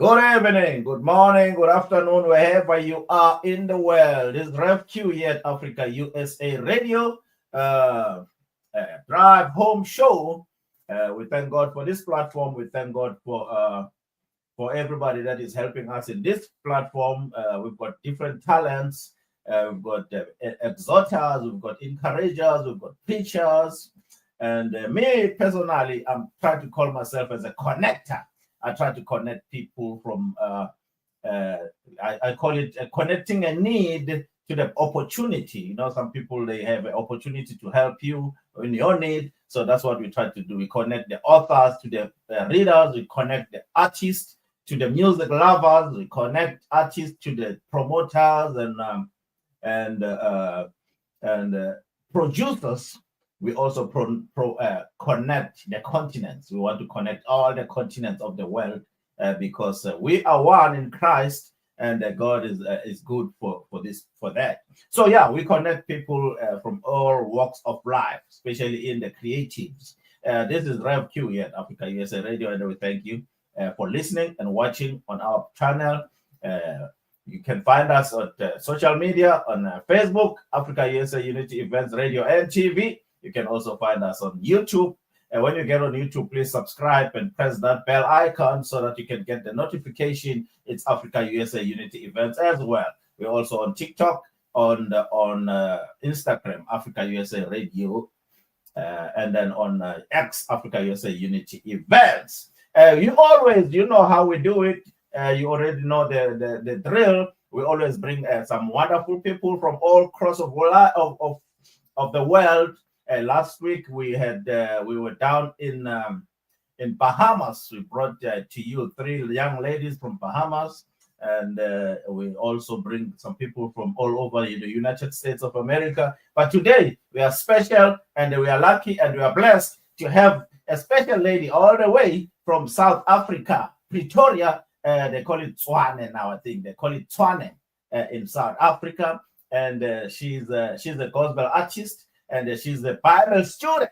Good evening, good morning, good afternoon, wherever you are in the world. This is Rev Q here at Africa USA Radio, uh, Drive Home Show. We thank God for this platform. We thank God for everybody that is helping us in this platform. We've got different talents. We've got exhorters, we've got encouragers, we've got preachers. And me personally, I'm trying to call myself as a connector. I try to connect people from, I call it connecting a need to the opportunity. You know, some people, they have an opportunity to help you in your need. So that's what we try to do. We connect the authors to the readers. We connect the artists to the music lovers. We connect artists to the promoters and producers. We also connect the continents. We want to connect all the continents of the world because we are one in Christ, and God is good for that. So yeah, we connect people from all walks of life, especially in the creatives. This is Rev Q here at Africa USA Radio, and we thank you for listening and watching on our channel. You can find us on social media on Facebook, Africa USA Unity Events Radio and TV. You can also find us on YouTube. And when you get on YouTube, please subscribe and press that bell icon so that you can get the notification. It's Africa USA Unity Events as well. We're also on TikTok, on Instagram, Africa USA Radio, and then on X, Africa USA Unity Events. You know how we do it. You already know the drill. We always bring some wonderful people from all across of the world. Last week we were down in Bahamas. We brought to you 3 young ladies from Bahamas, and we also bring some people from all over the United States of America. But today we are special, and we are lucky, and we are blessed to have a special lady all the way from South Africa, Pretoria. They call it Tshwane now. I think they call it Tshwane in South Africa, and she's a gospel artist. And she's a Bible student,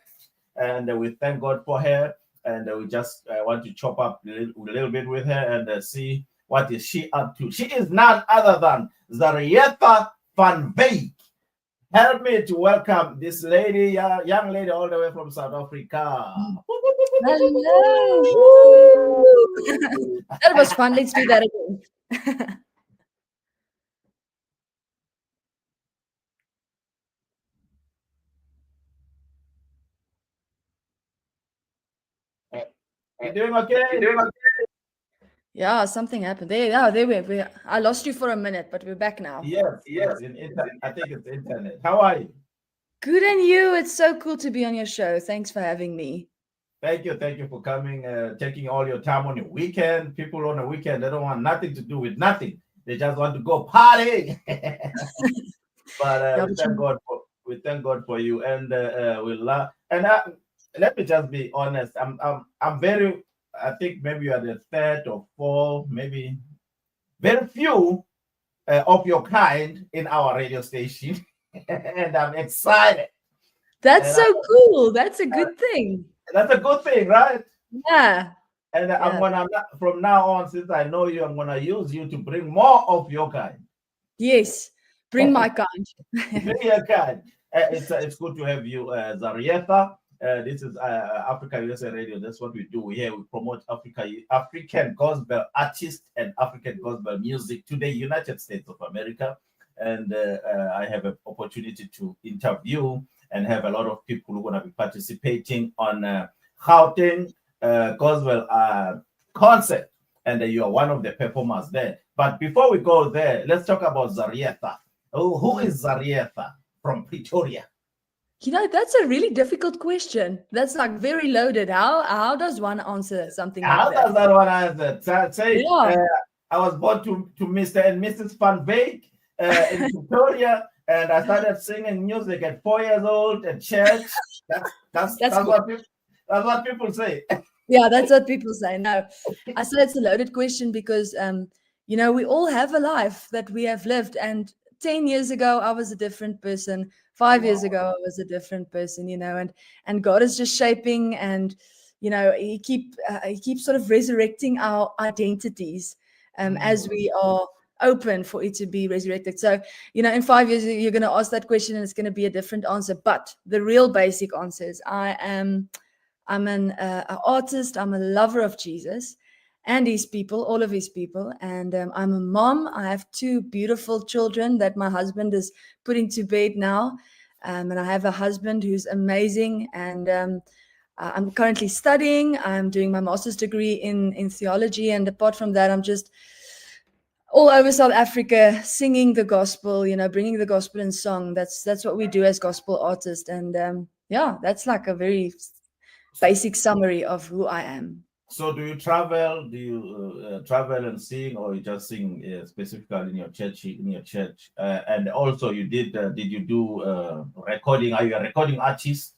and we thank God for her. And we just want to chop up a little bit with her and see what is she up to. She is none other than Zaretha Van Wyk. Help me to welcome this lady, young lady, all the way from South Africa. Hello. That was fun. Let's do that again. You doing okay? Yeah, something happened. There. I lost you for a minute, but we're back now. Yes. I think it's internet. How are you? Good, and you? It's so cool to be on your show. Thanks for having me. Thank you for coming, taking all your time on your weekend. People on the weekend, they don't want nothing to do with nothing. They just want to go party. But we thank God for you, and we love. And let me just be honest. I'm very. I think maybe you are the third or fourth, maybe very few of your kind in our radio station, and I'm excited. That's so cool. That's a good thing. That's a good thing, right? Yeah. And I'm gonna, from now on, since I know you, I'm gonna use you to bring more of your kind. Yes, bring my kind. Bring your kind. It's good to have you, Zaretha. This is Africa USA Radio. That's what we do here. We promote African gospel artists and African gospel music to the United States of America. And I have an opportunity to interview and have a lot of people who are going to be participating on Gauteng gospel concert. And you are one of the performers there. But before we go there, let's talk about Zaretha. Who is Zaretha from Pretoria? That's a really difficult question. That's like very loaded. How does one answer something like that? How does that one answer? Say, I was born to Mr. and Mrs. Van Wyk in Pretoria, and I started singing music at 4 years old at church. That's what people say. Yeah, that's what people say. No, I said it's a loaded question because, we all have a life that we have lived. And 10 years ago, I was a different person. 5 years ago, I was a different person, and God is just shaping and he keeps sort of resurrecting our identities as we are open for it to be resurrected. So, in 5 years, you're going to ask that question and it's going to be a different answer. But the real basic answer is I'm an artist. I'm a lover of Jesus and his people, all of his people. And I'm a mom. I have 2 beautiful children that my husband is putting to bed now. And I have a husband who's amazing. And I'm currently studying. I'm doing my master's degree in theology. And apart from that, I'm just all over South Africa singing the gospel, bringing the gospel in song. That's what we do as gospel artists. And that's like a very basic summary of who I am. So do you travel? Do you travel and sing, or you just sing specifically in your church? And also, did you do recording? Are you a recording artist?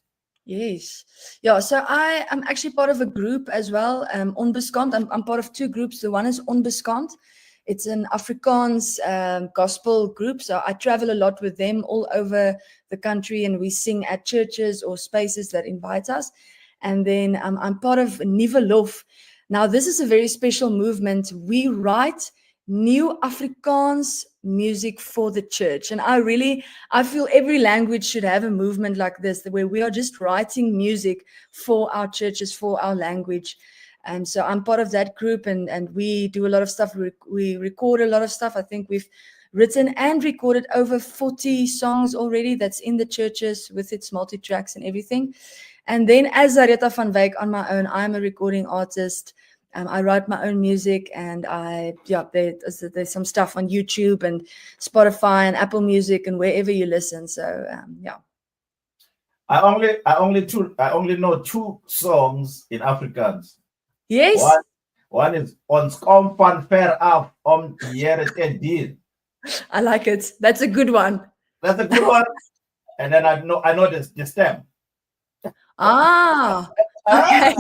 Yes. Yeah. So I am actually part of a group as well. Onbeskaamd. I'm part of 2 groups. The one is Onbeskaamd. It's an Afrikaans gospel group. So I travel a lot with them all over the country, and we sing at churches or spaces that invite us. And then I'm part of Nuwe Lof. Now, this is a very special movement. We write new Afrikaans music for the church. And I feel every language should have a movement like this, where we are just writing music for our churches, for our language. And so I'm part of that group, and we do a lot of stuff. We record a lot of stuff. I think we've written and recorded over 40 songs already that's in the churches with its multi-tracks and everything. And then as Zaretha Van Wyk on my own, I'm a recording artist. I write my own music, and there's some stuff on YouTube and Spotify and Apple Music and wherever you listen. So I only know 2 songs in Afrikaans. Yes. One is Ons kom van ver af om die Here te dien. I like it. That's a good one. That's a good one. And then I know the stem. Okay.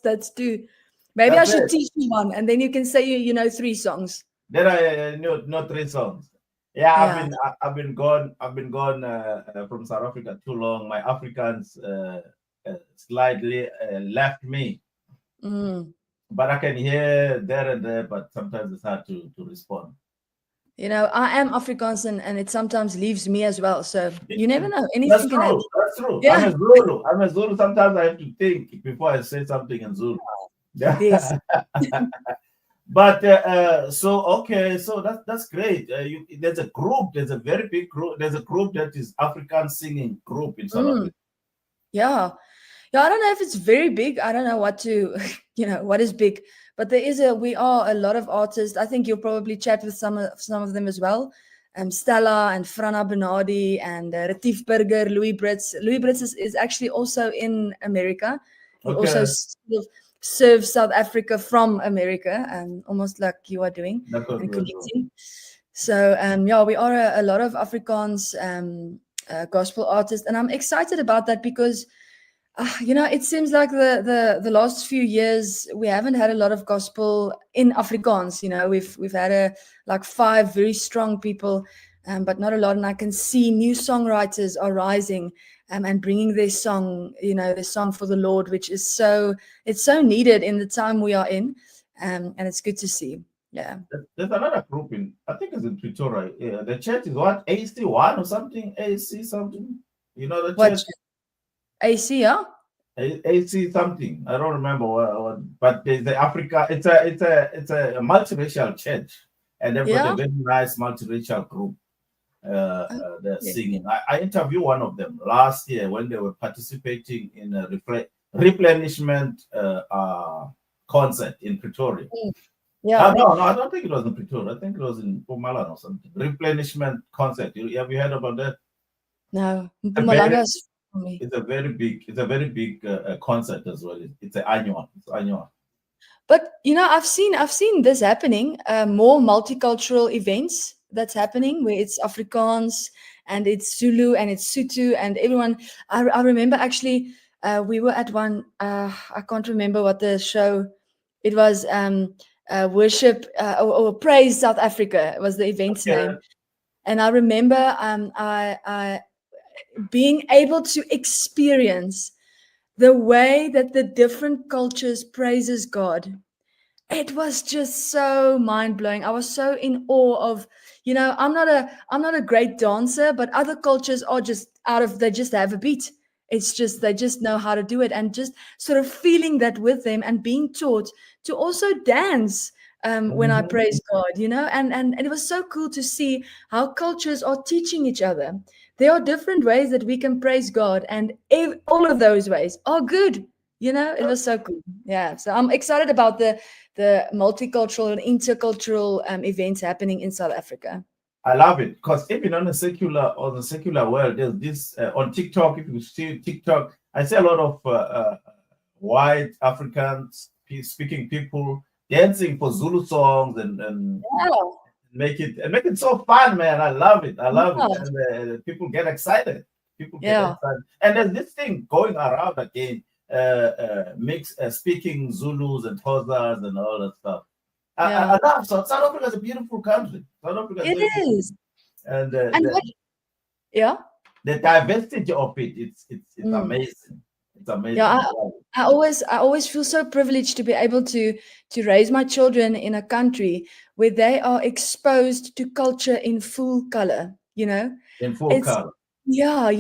That's 2. Maybe I should teach you one, and then you can say you know 3 songs. Then I know 3 songs. Yeah, I've been gone from South Africa too long. My Africans slightly left me. But I can hear there and there, but sometimes it's hard to respond. I am Afrikaans, and it sometimes leaves me as well. So you never know. Anything can happen. That's true. Yeah. I'm a Zulu. Sometimes I have to think before I say something in Zulu. Yes. But so that's great. There's a group. There's a very big group. There's a group that is African singing group in South Africa. Yeah. I don't know if it's very big. I don't know what is big, but we are a lot of artists. I think you'll probably chat with some of them as well. Stella and Franna Benardi and Retief Burger, Louis Brits. Louis Brits is actually also in America. He also serves South Africa from America, almost like you are doing and connecting. So we are a lot of Afrikaans gospel artists, and I'm excited about that because it seems like the last few years we haven't had a lot of gospel in Afrikaans. We've had 5 very strong people, but not a lot. And I can see new songwriters are rising and bringing their song, their song for the Lord, which is so needed in the time we are in, and it's good to see. Yeah. There's another group I think it's in Pretoria. Yeah, the church is what, AC1 or something? AC something? The church. AC, yeah? AC something. I don't remember what, but there's the Africa. It's a multiracial church, and they've got a very nice multiracial group. They're singing. I interviewed one of them last year when they were participating in a replenishment concert in Pretoria. Yeah. No, I don't think it was in Pretoria. I think it was in Mpumalanga or something. Replenishment concert. Have you heard about that? No, Mpumalanga. It's a very big concert as well. It's annual. But I've seen this happening. More multicultural events that's happening where it's Afrikaans and it's Zulu and it's Sotho and everyone. I remember actually we were at one. I can't remember what the show. It was worship or praise South Africa was the event's name, and I remember I being able to experience the way that the different cultures praises God, it was just so mind-blowing. I was so in awe of, I'm not a great dancer, but other cultures are just they just have a beat. It's just they just know how to do it, and just sort of feeling that with them and being taught to also dance when I Mhm. praise God, and it was so cool to see how cultures are teaching each other. There are different ways that we can praise God, and all of those ways are good. It was so cool. Yeah, so I'm excited about the multicultural and intercultural events happening in South Africa. I love it because even on the secular world, there's this on TikTok. If you see TikTok, I see a lot of white Africans speaking people dancing for Zulu songs and Wow. make it so fun, man. I love it. I love it, Yeah. and people get excited. People get Yeah. excited, and there's this thing going around again. Mix speaking Zulus and Xhosas and all that stuff. I Yeah. love South Africa is a beautiful country. South Africa is It very beautiful, is. and And what? Yeah. the diversity of it, it's Mm. amazing. It's Yeah, amazing. I love it. I always feel so privileged to be able to raise my children in a country where they are exposed to culture in full color, In full It's color. yeah,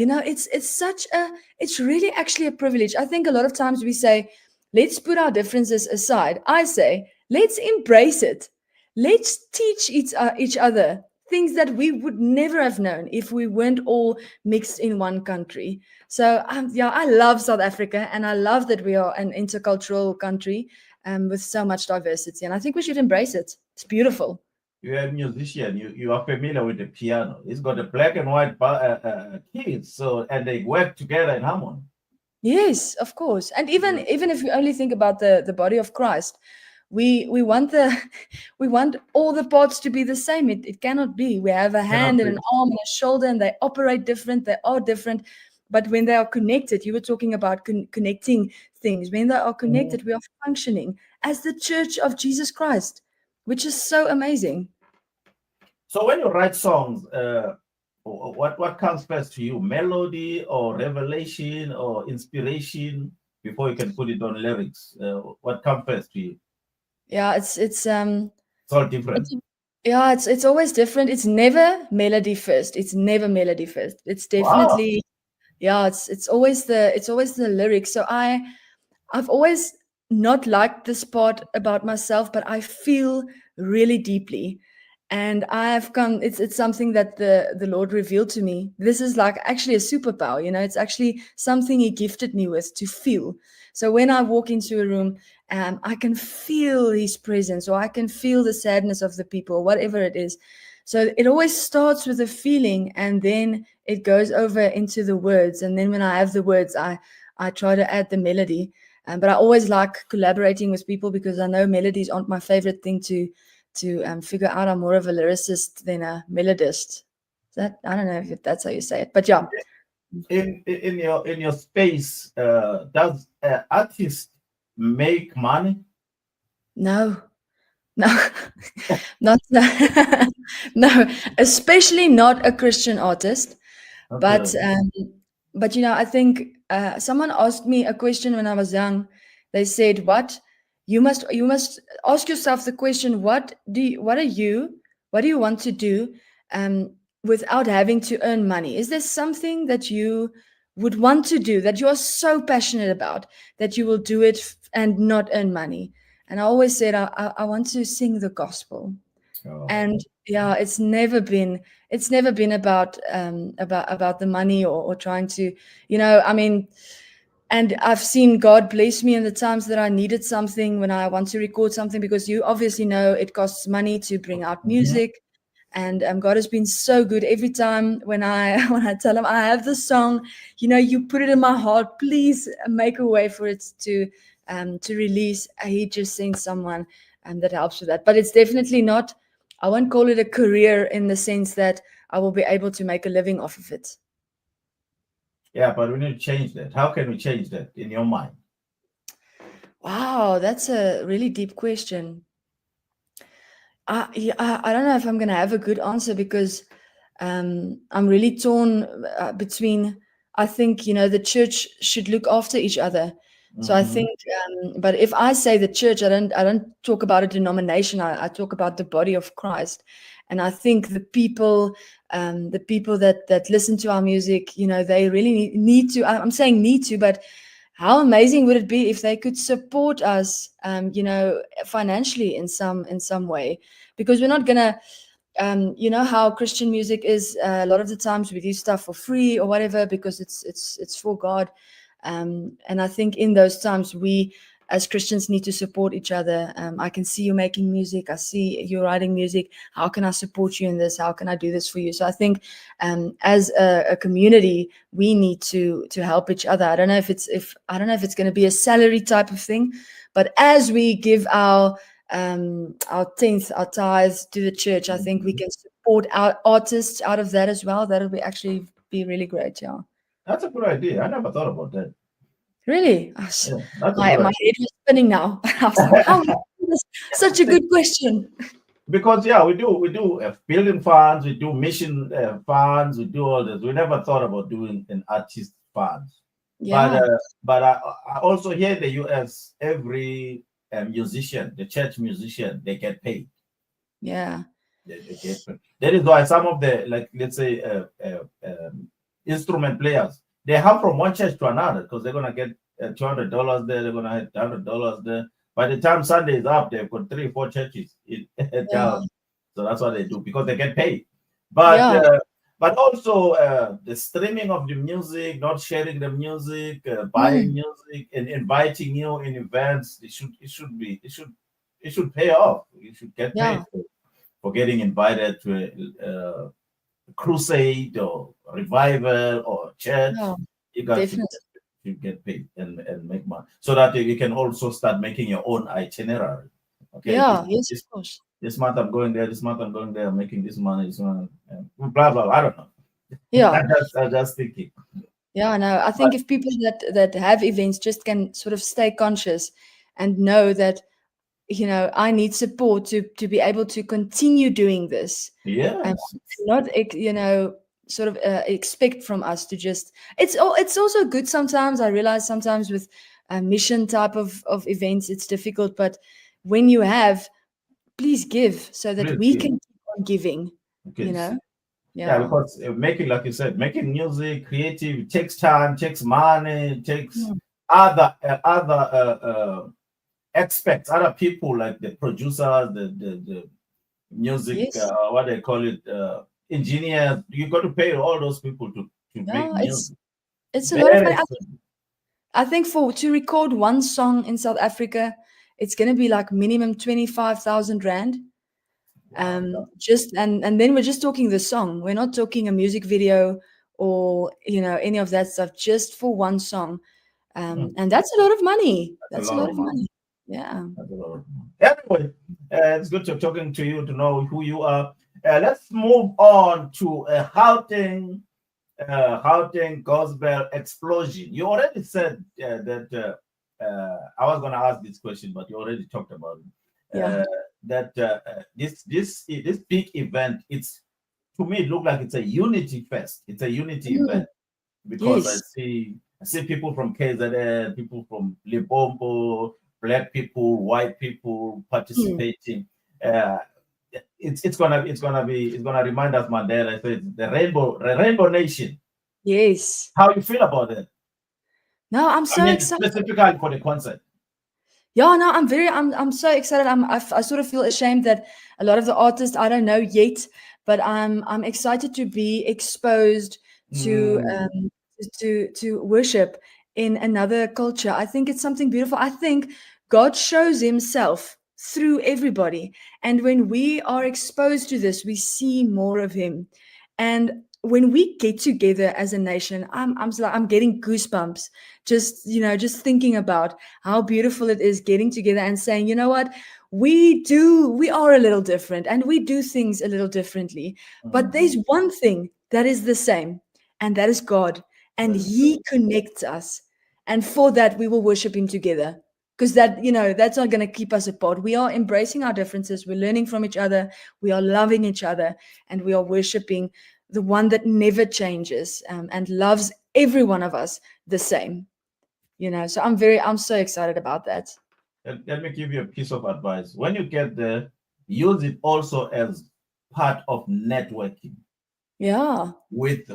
it's really actually a privilege. I think a lot of times we say, let's put our differences aside. I say, let's embrace it. Let's teach each other things that we would never have known if we weren't all mixed in one country. So yeah, I love South Africa, and I love that we are an intercultural country with so much diversity. And I think we should embrace it. It's beautiful. You're a musician. You are familiar with the piano. It's got a black and white keys, so and they work together in harmony. Yes, of course. And even Yeah. even if you only think about the body of Christ, we want the we want all the parts to be the same. It cannot be. We have a Cannot hand and be. an arm and a shoulder, and they operate different. They are different, but when they are connected, you were talking about connecting things. When they are Mhm. connected, we are functioning as the Church of Jesus Christ, which is so amazing. So when you write songs, what comes first to you? Melody or revelation or inspiration before you can put it on lyrics? What comes first to you? Yeah, It's all different. it's yeah, it's always different. It's never melody first. It's never melody first. It's Wow. definitely yeah, it's always the lyrics. So I've always not liked this part about myself, but I feel really deeply. And I have come, it's something that the Lord revealed to me. This is like actually a superpower, it's actually something He gifted me with to feel. So when I walk into a room, I can feel His presence, or I can feel the sadness of the people, whatever it is. So it always starts with a feeling, and then it goes over into the words. And then when I have the words, I try to add the melody. But I always like collaborating with people because I know melodies aren't my favorite thing to figure out. I'm more of a lyricist than a melodist. That I don't know if that's how you say it, but yeah. In your space, does artists make money? No, no, not no, especially not a Christian artist. Okay. But I think someone asked me a question when I was young. They said, "What you must ask yourself the question: what do you want to do um, without having to earn money? Is there something that you would want to do that you are so passionate about that you will do it and not earn money?" And I always said, I want to sing the gospel. Oh. And yeah, it's never been about the money, or trying to, I mean, and I've seen God bless me in the times that I needed something when I want to record something, because you obviously know it costs money to bring out Mhm. music. And God has been so good every time when I when I tell Him I have this song, you put it in my heart, please make a way for it to release. He just sends someone that helps with that. But it's definitely not. I won't call it a career in the sense that I will be able to make a living off of it. Yeah, but we need to change that. How can we change that in your mind? Wow, that's a really deep question. Yeah, I don't know if I'm going to have a good answer, because I'm really torn between. I think, the church should look after each other. So I think, but if I say the church, I don't talk about a denomination. I talk about the body of Christ, and I think the people that listen to our music, they really need to. I'm saying need to, but how amazing would it be if they could support us, financially in some way? Because we're not gonna, you know how Christian music is. A lot of the times we do stuff for free or whatever because it's for God. And I think in those times we as Christians need to support each other. I can see you making music. I see you writing music. How can I support you in this? How can I do this for you? So I think as a community, we need to help each other. I don't know if it's going to be a salary type of thing, but as we give our tenth, our tithes to the church, I think we can support our artists out of that as well. That'll actually be really great. Yeah. That's a good idea. I never thought about that. Really? Yeah, that's a good My idea. head was spinning now. I was like, how is this such a good question? Because we do building funds, we do mission funds, we do all this. We never thought about doing an artist fund. Yeah. But I also hear in the US, every musician, the church musician, they get paid. Yeah. They get paid. That is why some of the, like, let's say, instrument players, they have from one church to another because they're gonna get $200 there, they're gonna get $100 there. By the time Sunday is up, they've got 3 or 4 churches in town. So that's what they do because they get paid. But but also the streaming of the music, not sharing the music, buying music, and inviting you in events. It should pay off. You should get paid for getting invited to a crusade or revival or church. You guys should get paid and make money so that you can also start making your own itinerary. Okay. Yeah. Yes, of course. This month I'm going there. This month I'm going there. I'm making this money. This one, blah blah. I don't know. Yeah. I'm just thinking. Yeah. No, I think if people that have events just can sort of stay conscious and know that, I need support to be able to continue doing this. Yes. And not, sort of expect from us to just. It's also good sometimes. I realize sometimes with a mission type of events, it's difficult. But when you have, please give so that we can keep on giving. Okay. Yeah, because making, like you said, making music, creative, takes time, takes money, takes other aspects, other people like the producers, the music, what they call it, engineers. You got to pay all those people to make music. It's a lot of money. I think to record one song in South Africa, it's going to be like minimum 25,000 Rand. And then we're just talking the song. We're not talking a music video or any of that stuff. Just for one song, and that's a lot of money. That's a lot of money. Yeah. Anyway, it's good to talking to you, to know who you are. Let's move on to Gauteng gospel explosion. You already said that I was going to ask this question, but you already talked about it. This big event, it's, to me, it looks like it's a unity fest. It's a unity event because I see people from KZN, people from Limpopo, Black people, white people participating. It's gonna remind us, Mandela said, the rainbow nation. Yes. How you feel about it? No, I'm so excited. Specifically for the concert. Yeah, no, I'm so excited. I sort of feel ashamed that a lot of the artists I don't know yet, but I'm excited to be exposed to worship in another culture. I think it's something beautiful. I think God shows himself through everybody. And when we are exposed to this, we see more of him. And when we get together as a nation, I'm getting goosebumps just thinking about how beautiful it is getting together and saying, you know what, we are a little different and we do things a little differently. But there's one thing that is the same, and that is God. And he connects us. And for that, we will worship him together. Because that's not going to keep us apart. We are embracing our differences. We're learning from each other. We are loving each other. And we are worshiping the one that never changes and loves every one of us the same. So I'm so excited about that. Let me give you a piece of advice. When you get there, use it also as part of networking. Yeah. With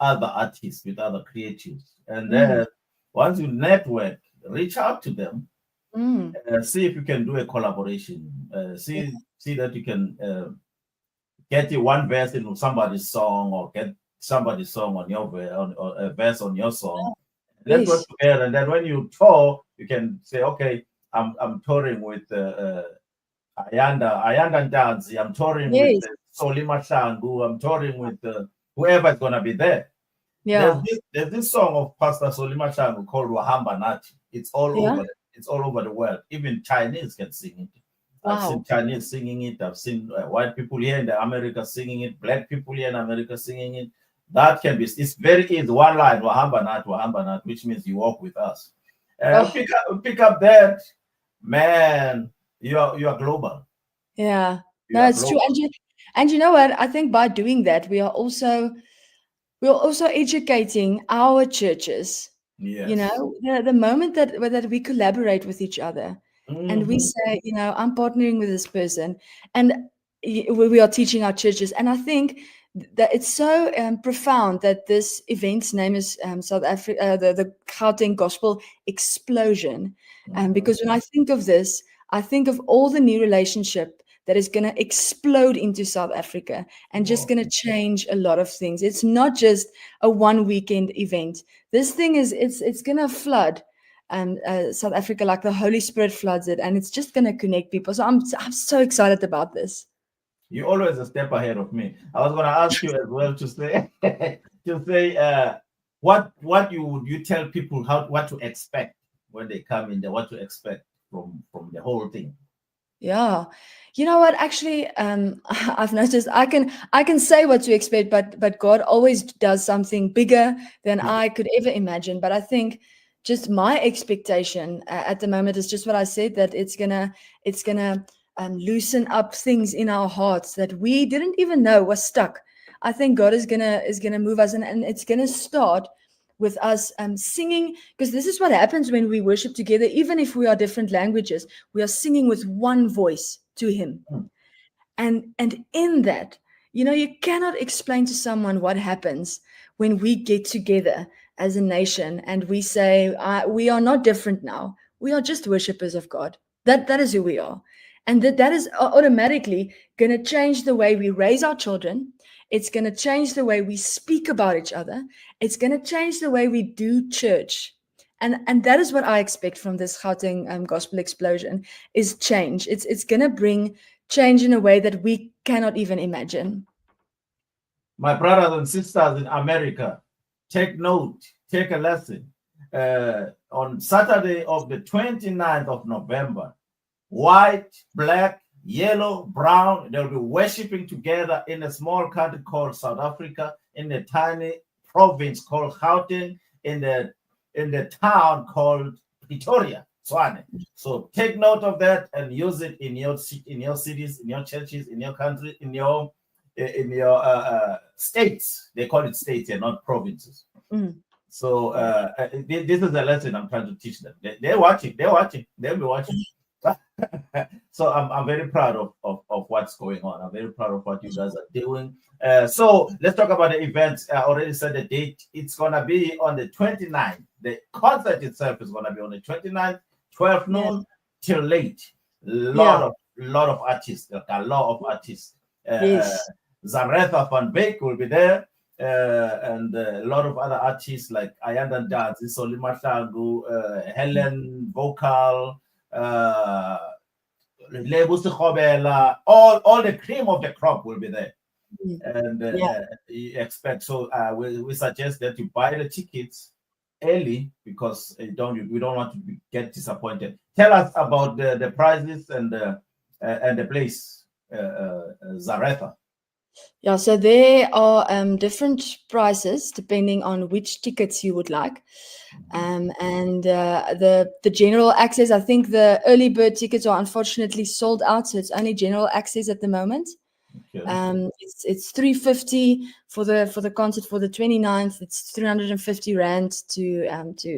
other artists, with other creatives. And then once you network, reach out to them, see if you can do a collaboration. See that you can get one verse in somebody's song, or get somebody's song on your or a verse on your song. Let's work together. And then when you tour, you can say, okay, I'm touring with Ayanda Ntanzi, I'm touring with Solima Shangu, I'm touring with whoever is going to be there. Yeah. There's this song of Pastor Solima Shangu called Wahamba Nathi. It's all over the world. Even Chinese can sing it. Wow. I've seen Chinese singing it. I've seen white people here in America singing it. Black people here in America singing it. That can be. It's very easy. One line, Wahamba Nathi, which means you walk with us. Pick up that, man. You are global. Yeah. No, it's true. And you know what? I think by doing that, we are also educating our churches. Yes. The moment that we collaborate with each other, and we say, I'm partnering with this person, and we are teaching our churches. And I think that it's so profound that this event's name is South Africa, the Gauteng Gospel Explosion. Because when I think of this, I think of all the new relationship that is going to explode into South Africa and just going to change a lot of things. It's not just a one weekend event. This thing it's going to flood South Africa like the Holy Spirit floods it, and it's just going to connect people. So I'm so excited about this. You're always a step ahead of me. I was going to ask you as well to say what you tell people what to expect when they come in there, what to expect from the whole thing. Yeah. You know what? Actually, I've noticed I can say what to expect, but God always does something bigger than I could ever imagine. But I think just my expectation at the moment is just what I said, that it's gonna loosen up things in our hearts that we didn't even know was stuck. I think God is gonna move us, and it's gonna start with us singing, because this is what happens when we worship together. Even if we are different languages, we are singing with one voice to Him. And in that, you cannot explain to someone what happens when we get together as a nation and we say, we are not different now. We are just worshipers of God. That is who we are. And that is automatically going to change the way we raise our children. It's going to change the way we speak about each other. It's going to change the way we do church. And that is what I expect from this Gauteng Gospel Explosion, is change. It's going to bring change in a way that we cannot even imagine. My brothers and sisters in America, take note, take a lesson. On Saturday of the 29th of November, white, black, yellow, brown, they'll be worshiping together in a small country called South Africa, in a tiny province called Gauteng, in the town called Pretoria, Swane. So take note of that and use it in your cities, in your churches, in your country, in your states. They call it states and not provinces. So this is the lesson I'm trying to teach them. They're watching. They'll be watching. So I'm very proud of what's going on. I'm very proud of what you guys are doing. So let's talk about the event. I already said the date. It's going to be on the 29th. The concert itself is going to be on the 29th, 12 noon till late. Lot of artists. A lot of artists. Zaretha Van Wyk will be there. And a lot of other artists like Ayanda Ntanzi, Solima Shangu, Helen Vocal, all the cream of the crop will be there. And you expect, so we suggest that you buy the tickets early, because we don't want to get disappointed. Tell us about the prices and the place, Zaretha. Yeah, so there are different prices depending on which tickets you would like. And the general access, I think the early bird tickets are unfortunately sold out, so it's only general access at the moment. Okay. It's 350 for the concert for the 29th. It's 350 rand to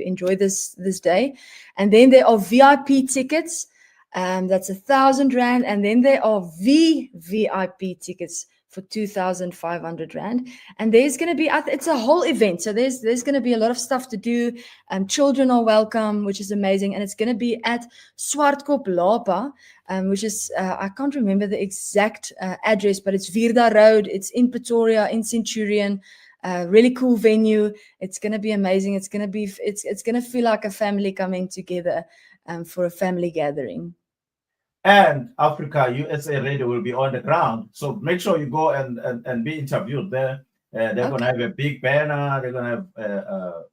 enjoy this day, and then there are VIP tickets. That's 1,000 rand, and then there are VVIP tickets for 2,500 rand. And there's going to be it's a whole event, so there's going to be a lot of stuff to do. Children are welcome, which is amazing, and it's going to be at Swartkop Lapa, which is I can't remember the exact address, but it's Virda Road. It's in Pretoria, in Centurion. Really cool venue. It's going to be amazing. It's going to feel like a family coming together for a family gathering. And Africa USA Radio will be on the ground, so make sure you go and be interviewed there. They're going to have a big banner. They're going to have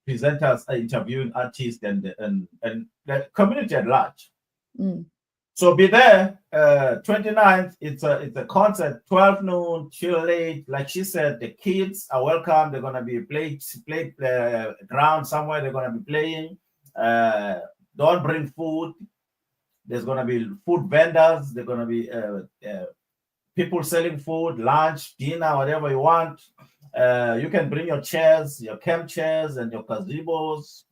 presenters interviewing artists and the community at large. So be there. 29th, it's a concert, 12 noon till late. Like she said, the kids are welcome. They're gonna be play ground somewhere. They're gonna be playing. Don't bring food. There's gonna be food vendors. There's gonna be people selling food, lunch, dinner, whatever you want. You can bring your chairs, your camp chairs, and your gazebos.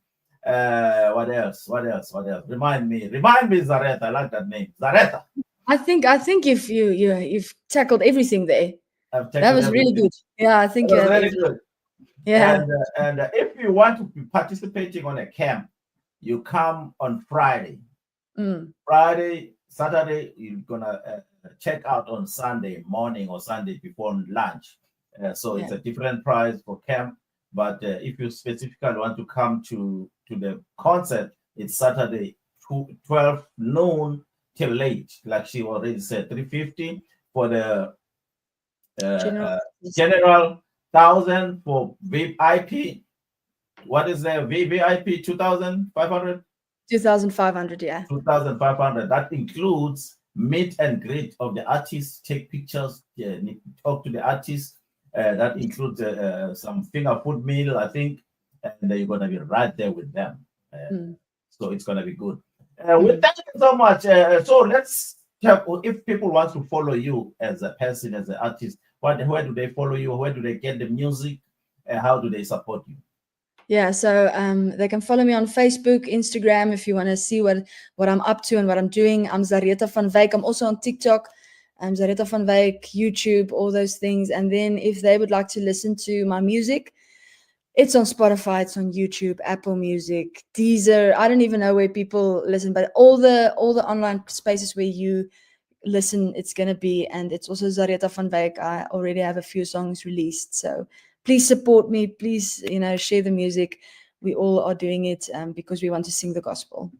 What else? Remind me, Zaretha. I like that name, Zaretha. I think if you've tackled everything there. That was really good. Yeah, I think that was really good. Yeah. And if you want to be participating on a camp, you come on Friday. Friday, Saturday, you're gonna check out on Sunday morning or Sunday before lunch. So it's a different price for camp. But if you specifically want to come to the concert, it's Saturday 12 noon till late, like she already said, 350 for the general 1,000 for VIP. What is the VIP? 2,500. 2,500, yeah. 2,500. That includes meet and greet of the artists, take pictures, talk to the artists. That includes some finger food meal, I think, and you're going to be right there with them. So it's going to be good. Well, thank you so much. So let's check if people want to follow you as a person, as an artist. Where do they follow you? Where do they get the music? How do they support you? Yeah, so they can follow me on Facebook, Instagram, if you want to see what I'm up to and what I'm doing. I'm Zaretha Van Wyk. I'm also on TikTok. I'm Zaretha Van Wyk, YouTube, all those things. And then if they would like to listen to my music, it's on Spotify, it's on YouTube, Apple Music, Deezer. I don't even know where people listen, but all the online spaces where you listen, it's going to be. And it's also Zaretha Van Wyk. I already have a few songs released. So please support me. Please, share the music. We all are doing it because we want to sing the gospel.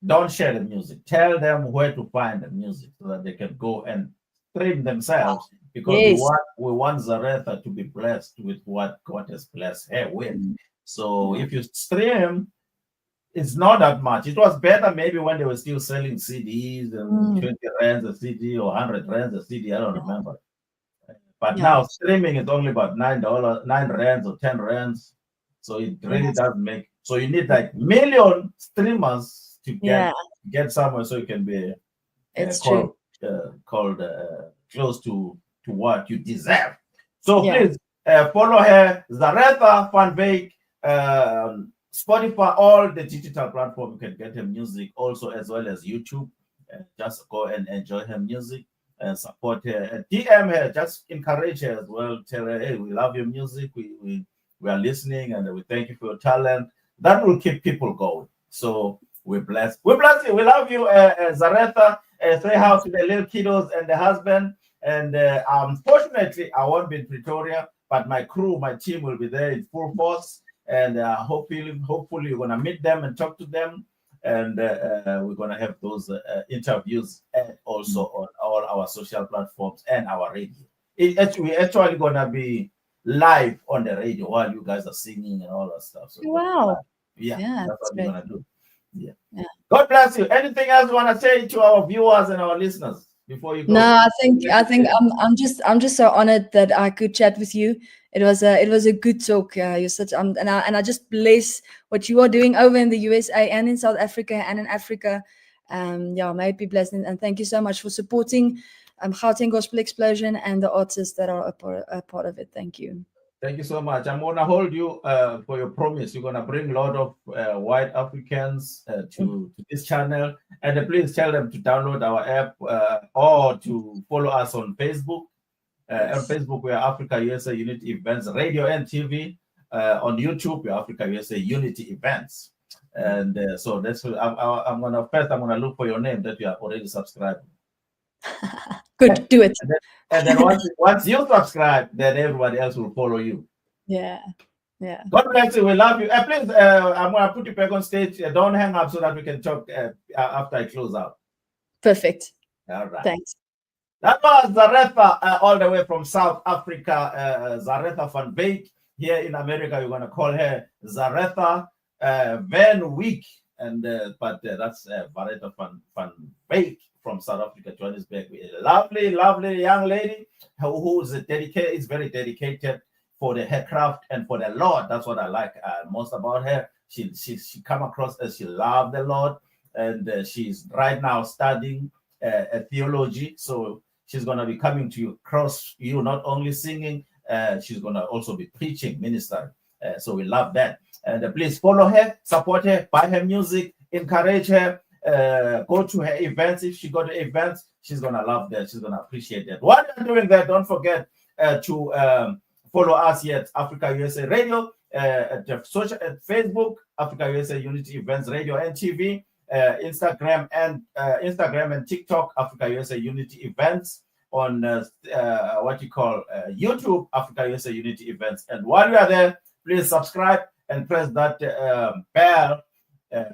Don't share the music. Tell them where to find the music so that they can go and stream themselves. Because we want Zaretha to be blessed with what God has blessed her with. So if you stream, it's not that much. It was better maybe when they were still selling CDs and 20 rands a CD or 100 rands a CD. I don't remember. But now streaming is only about $9, 9 rands or 10 rands. So it really doesn't make. So you need like million streamers to get somewhere so you can be called close to what you deserve. So please follow her, Zaretha Van Wyk, Spotify, all the digital platform. You can get her music also, as well as YouTube. Just go and enjoy her music and support her. And DM her, just encourage her as well. Tell her, hey, we love your music. We are listening, and we thank you for your talent. That will keep people going. So we bless you. We love you, Zaretha. Say hi to the little kiddos and the husband. And unfortunately, I won't be in Pretoria, but my crew, my team will be there in full force. And hopefully, you're going to meet them and talk to them. And we're going to have those interviews also on all our social platforms and our radio. We're actually going to be live on the radio while you guys are singing and all that stuff. So wow. Yeah, that's what we're going to do. Yeah. God bless you. Anything else you want to say to our viewers and our listeners before you go? No, I think I'm just so honored that I could chat with you. It was a good talk. You're such and I just bless what you are doing over in the USA and in South Africa and in Africa. Yeah, may it be blessed. And thank you so much for supporting Gauteng Gospel Explosion and the artists that are a part of it. Thank you. Thank you so much. I'm going to hold you for your promise. You're going to bring a lot of white Africans to this channel. And please tell them to download our app or to follow us on Facebook. On Facebook, we are Africa USA Unity Events Radio and TV. On YouTube, we are Africa USA Unity Events. And so that's I'm going to look for your name that you are already subscribed. Good, do it. And then once you subscribe, then everybody else will follow you. Yeah. God bless you. We love you. Please, I'm going to put you back on stage. Don't hang up so that we can talk after I close out. Perfect. All right. Thanks. That was Zaretha, all the way from South Africa. Zaretha Van Wyk. Here in America, you're going to call her Zaretha Van Wyk. And but that's Zaretha Van Wyk from South Africa, Johannesburg. A lovely young lady who is dedicated, is very dedicated for her craft and for the Lord. That's what I like most about her. She come across as she loves the Lord, and she's right now studying theology. So she's going to be coming to you, across you, not only singing, she's going to also be preaching, ministering. So we love that. And please follow her, support her, buy her music, encourage her. Go to her events. If she go to events, she's gonna love that. She's gonna appreciate that. While you're doing that, don't forget to follow us here at Africa USA Radio, at Facebook, Africa USA Unity Events Radio and TV, Instagram and TikTok, Africa USA Unity Events, on YouTube, Africa USA Unity Events. And while you are there, please subscribe and press that bell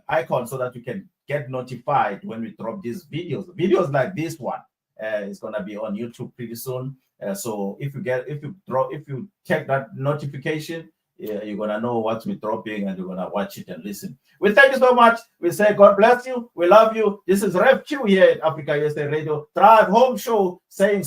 icon so that you can get notified when we drop these videos like this one. It's gonna be on YouTube pretty soon. So if you check that notification, you're gonna know what we're dropping and you're gonna watch it and listen. We thank you so much. We say God bless you. We love you. This is Rev Q here at Africa USA Radio Drive Home Show saying